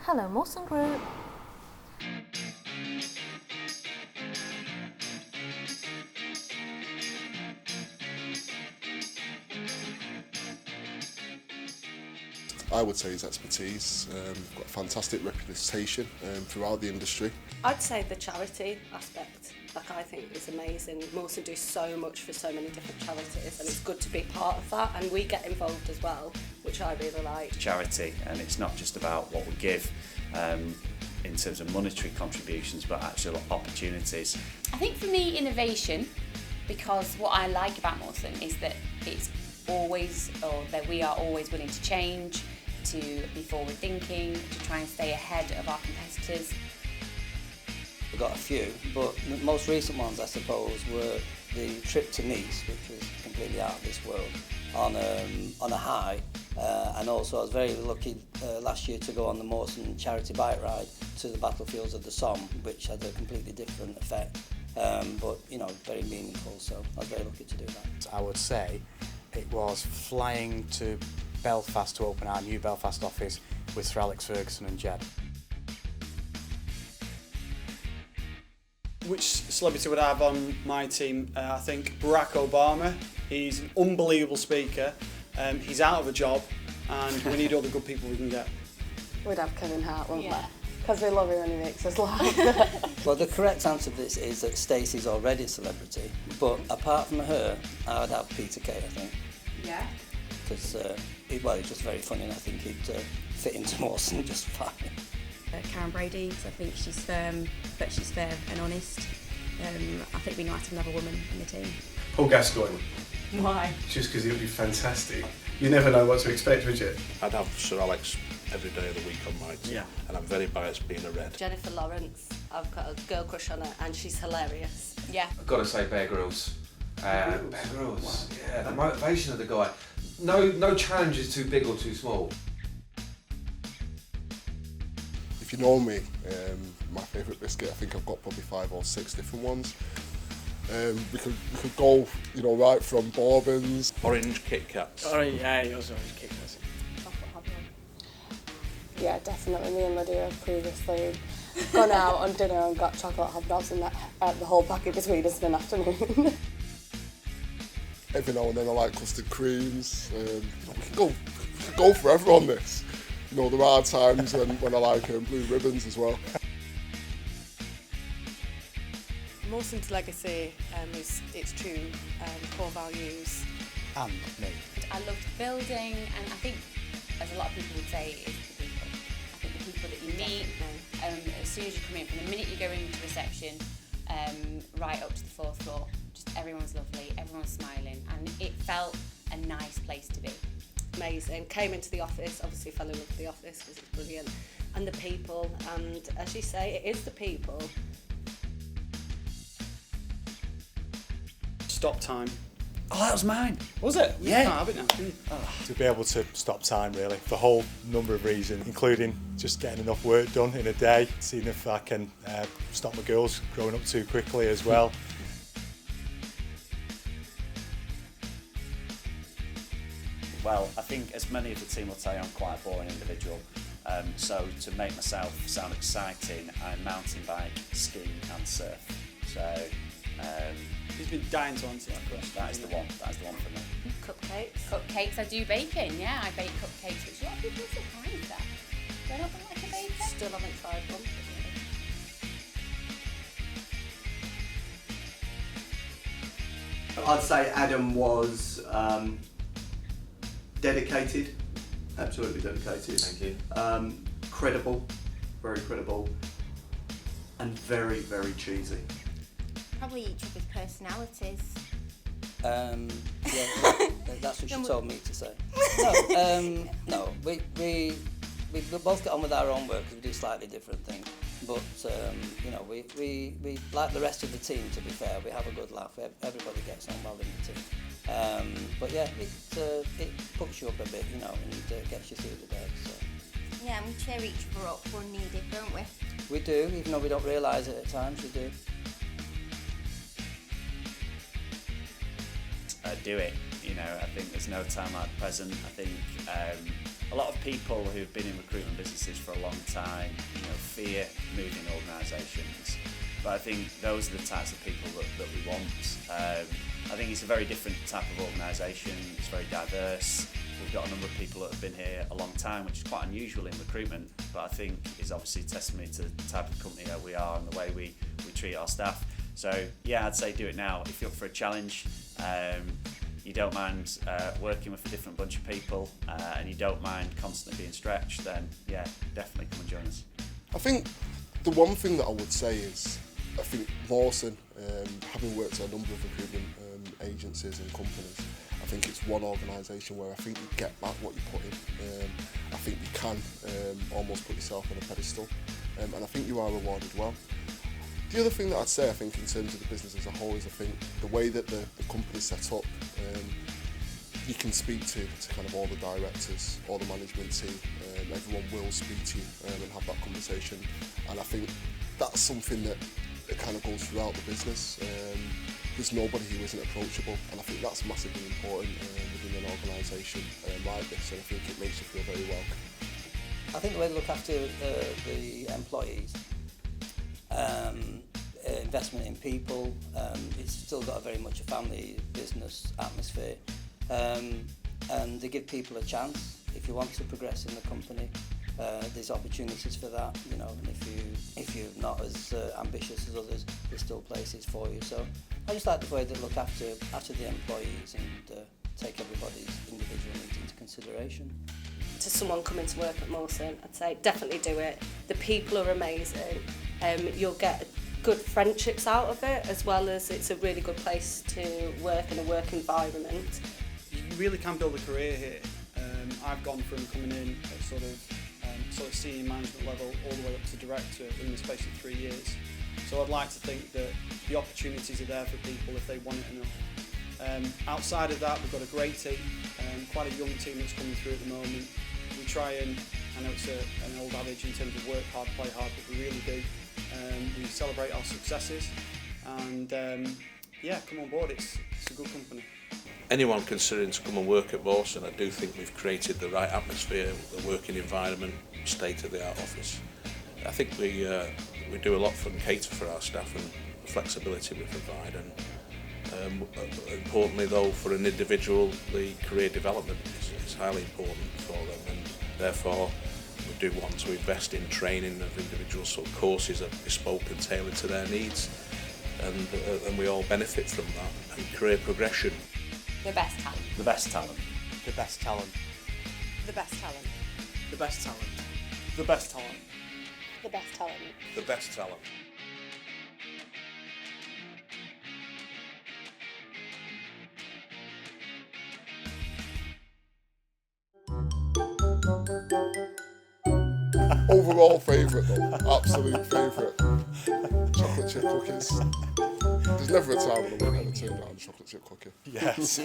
Hello, Morson Group. I would say his expertise. Got a fantastic reputation throughout the industry. I'd say the charity aspect, I think is amazing. Morson do so much for so many different charities, and it's good to be part of that, and we get involved as well, which I really like. Charity, and it's not just about what we give in terms of monetary contributions, but actual opportunities. I think for me, innovation, because what I like about Morson is that it's always, or that we are always willing to change, to be forward thinking, to try and stay ahead of our competitors. We've got a few, but the most recent ones, I suppose, were the trip to Nice, which was completely out of this world, on a high. And also I was very lucky last year to go on the Morson charity bike ride to the battlefields of the Somme, which had a completely different effect, but you know, very meaningful, so I was very lucky to do that. I would say it was flying to Belfast to open our new Belfast office with Sir Alex Ferguson and Jed. Which celebrity would I have on my team? I think Barack Obama. He's an unbelievable speaker. He's out of a job, and we need all the good people we can get. We'd have Kevin Hart, wouldn't we? Yeah. Because we love him and he makes us laugh. Well, the correct answer to this is that Stacey's already a celebrity, but apart from her, I would have Peter Kay, I think. Yeah. Because he's just very funny, and I think he'd fit into Morson just fine. Karen Brady, because I think she's firm, but she's fair and honest. I think we know how to have another woman in the team. Paul Gascoigne. Why? Just because it would be fantastic. You never know what to expect, would you? I'd have Sir Alex every day of the week on my team. Yeah. And I'm very biased being a red. Jennifer Lawrence, I've got a girl crush on her, and she's hilarious. Yeah. I've got to say Bear Grylls. Bear Grylls. Yeah, the motivation of the guy. No challenge is too big or too small. If you know me, my favourite biscuit, I think I've got probably 5 or 6 different ones. We could go, right from bourbons. Orange Kit Kats. Oh yeah, yours orange Kit Kats. Yeah, definitely. Me and Lydia have previously gone out on dinner and got chocolate hobnobs and the whole packet between us in an afternoon. Every now and then I like custard creams. We can go forever on this. There are times when I like blue ribbons as well. Morson's legacy is its true core values. And me. I loved building, and I think, as a lot of people would say, it's the people. I think the people that you meet, as soon as you come in, from the minute you go into reception, right up to the 4th floor, just everyone's lovely, everyone's smiling, and it felt a nice place to be. Amazing. Came into the office, obviously fell in love with the office because it's brilliant, and the people, and as you say, it is the people. Stop time. Oh, that was mine. Was it? Yeah. You can't have it now, can you? To be able to stop time, really, for a whole number of reasons, including just getting enough work done in a day, seeing if I can stop my girls growing up too quickly as well. Well, I think as many of the team will tell you, I'm quite a boring individual. So to make myself sound exciting, I mountain bike, ski and surf. So He's been dying to answer that question. that is the one. That is the one for me. Cupcakes. Cupcakes, I do baking, yeah, I bake cupcakes, which a lot of people are surprised at. Do I not like a baker? Still haven't tried one. I'd say Adam was dedicated, absolutely dedicated. Thank you. Credible, very credible, and very, very cheesy. Probably each of his personalities. Yeah, that's what she told me to say. No, we both get on with our own work because we do slightly different things. But we like the rest of the team. To be fair, we have a good laugh. Everybody gets on well in the team. But yeah, it puts you up a bit, and gets you through the day. So. Yeah, and we cheer each other up when needed, don't we? We do, even though we don't realise it at times. We do. Do it. I think there's no time like the present. I think a lot of people who've been in recruitment businesses for a long time, fear moving organisations. But I think those are the types of people that we want. I think it's a very different type of organisation. It's very diverse. We've got a number of people that have been here a long time, which is quite unusual in recruitment, but I think is obviously testimony to the type of company that we are and the way we treat our staff. So yeah, I'd say do it now. If you're up for a challenge, you don't mind working with a different bunch of people, and you don't mind constantly being stretched, then yeah, definitely come and join us. I think the one thing that I would say is, I think Morson, having worked at a number of recruitment agencies and companies, I think it's one organisation where I think you get back what you put in. I think you can almost put yourself on a pedestal, and I think you are rewarded well. The other thing that I'd say, I think, in terms of the business as a whole, is I think the way that the company's set up, you can speak to kind of all the directors, all the management team, everyone will speak to you and have that conversation. And I think that's something that kind of goes throughout the business. There's nobody who isn't approachable, and I think that's massively important within an organisation like this, and I think it makes you feel very welcome. I think the way to look after the employees, investment in people, it's still got a very much a family business atmosphere, and they give people a chance. If you want to progress in the company, there's opportunities for that, and if you're not as ambitious as others, there's still places for you. So I just like the way they look after the employees and take everybody's individual needs into consideration. To someone coming to work at Morson, I'd say definitely do it. The people are amazing. You'll get good friendships out of it, as well as it's a really good place to work in a work environment. You really can build a career here. I've gone from coming in at sort of senior management level all the way up to director in the space of 3 years. So I'd like to think that the opportunities are there for people if they want it enough. Outside of that, we've got a great team, quite a young team that's coming through at the moment. We try and, I know it's an old adage in terms of work hard, play hard, but we really do. We celebrate our successes, and yeah, come on board, it's a good company. Anyone considering to come and work at Morson, I do think we've created the right atmosphere, the working environment, state-of-the-art office. I think we do a lot for and cater for our staff, and the flexibility we provide, and importantly though, for an individual, the career development is highly important for them, and therefore we do want to invest in training of individuals, so courses are bespoke and tailored to their needs, and we all benefit from that, and career progression. The best talent. The best talent. The best talent. The best talent. The best talent. The best talent. The best talent. The best talent. Overall favourite though, absolute favourite. Chocolate chip cookies. There's never a time when I won't ever turn down a chocolate chip cookie. Yes.